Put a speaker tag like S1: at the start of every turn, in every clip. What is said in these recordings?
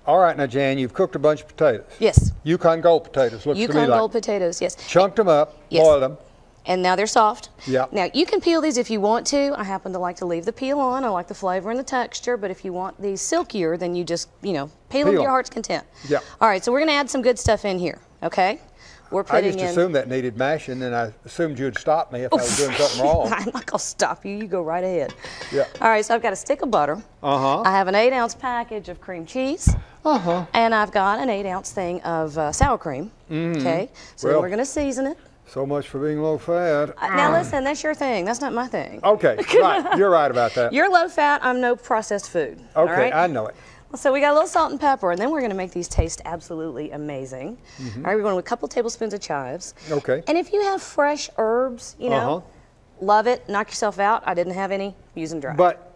S1: All right, now Jan, you've cooked a bunch of potatoes.
S2: Yes.
S1: Yukon Gold potatoes, looks to me
S2: Yukon
S1: like.
S2: Gold potatoes, yes.
S1: Chunked them up,
S2: Yes.
S1: boiled them.
S2: And now they're soft.
S1: Yeah.
S2: Now you can peel these if you want to. I happen to like to leave the peel on. I like the flavor and the texture, but if you want these silkier, then you just, you know, peel them to your heart's content.
S1: Yeah.
S2: All right, so we're gonna add some good stuff in here, okay? We're
S1: I
S2: putting
S1: just assumed that needed mashing, and I assumed you'd stop me if I was doing something wrong.
S2: I'm not gonna stop you, you go right ahead.
S1: Yeah.
S2: All right, so I've got a stick of butter.
S1: Uh-huh.
S2: I have an 8-ounce package of cream cheese.
S1: Uh-huh.
S2: And I've got an 8-ounce thing of sour cream, okay? So then
S1: Well,
S2: we're gonna season it.
S1: So much for being low fat.
S2: Now listen, that's your thing, that's not my thing.
S1: Okay, right, you're right about that.
S2: You're low fat, I'm no processed food.
S1: Okay,
S2: all right?
S1: I know it.
S2: So we got a little salt and pepper, and then we're gonna make these taste absolutely amazing. All right, we're going with a couple tablespoons of chives.
S1: Okay.
S2: And if you have fresh herbs, you know, love it, knock yourself out. I didn't have any, using dry.
S1: But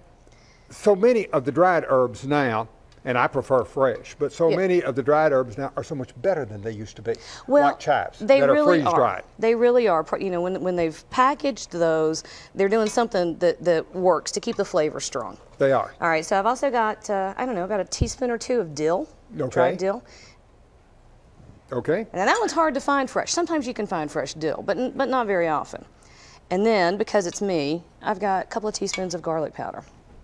S1: so many of the dried herbs now, and I prefer fresh, but so many of the dried herbs now are so much better than they used to be.
S2: Well,
S1: like chives
S2: they
S1: that
S2: really
S1: are freeze-dried.
S2: They really are. You know, when they've packaged those, they're doing something that works to keep the flavor strong.
S1: They are.
S2: All right, so I've also got, I don't know, about a teaspoon or two of dill, dried dill.
S1: Okay.
S2: And that one's hard to find fresh. Sometimes you can find fresh dill, but not very often. And then, because it's me, I've got a couple of teaspoons of garlic powder.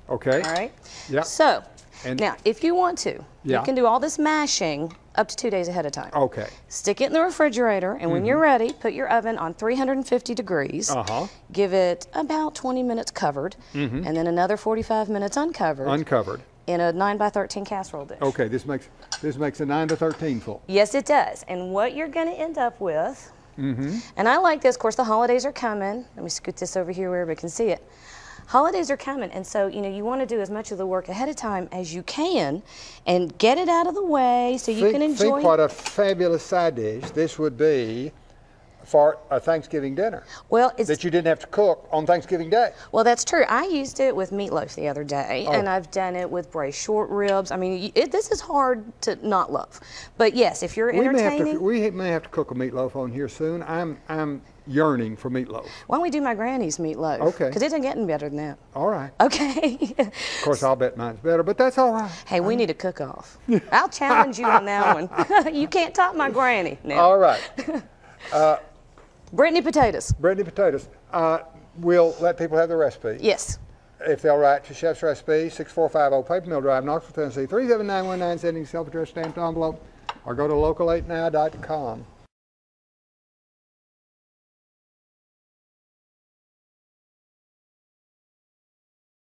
S1: Okay.
S2: All right?
S1: Yeah.
S2: So,
S1: And
S2: now, if you want to, you can do all this mashing up to 2 days ahead of time.
S1: Okay.
S2: Stick it in the refrigerator, and when you're ready, put your oven on 350 degrees. Give it about 20 minutes covered, and then another 45 minutes uncovered.
S1: Uncovered.
S2: In a 9x13 casserole dish.
S1: Okay, this makes a 9 to 13 full.
S2: Yes, it does. And what you're going to end up with, and I like this, of course, the holidays are coming. Let me scoot this over here where everybody can see it. Holidays are coming, and so, you know, you want to do as much of the work ahead of time as you can and get it out of the way so you can enjoy.
S1: Think what a fabulous side dish this would be for a Thanksgiving dinner.
S2: Well, it's
S1: that you didn't have to cook on Thanksgiving Day.
S2: Well, that's true. I used it with meatloaf the other day, and I've done it with braised short ribs. I mean, this is hard to not love. But yes, if you're entertaining,
S1: we may have to cook a meatloaf on here soon. I'm yearning for meatloaf.
S2: Why don't we do my granny's meatloaf?
S1: Okay.
S2: Because it isn't getting better than that.
S1: All right.
S2: Okay.
S1: Of course, I'll bet mine's better, but that's all right.
S2: Hey, we need a cook-off. I'll challenge you on that one. You can't top my granny now.
S1: All right.
S2: Brittany potatoes.
S1: Brittany potatoes. We'll let people have the recipe.
S2: Yes.
S1: If they'll write to Chef's Recipe, 6450 Paper Mill Drive, Knoxville, Tennessee, 37919, sending self-addressed stamped envelope, or go to local8now.com.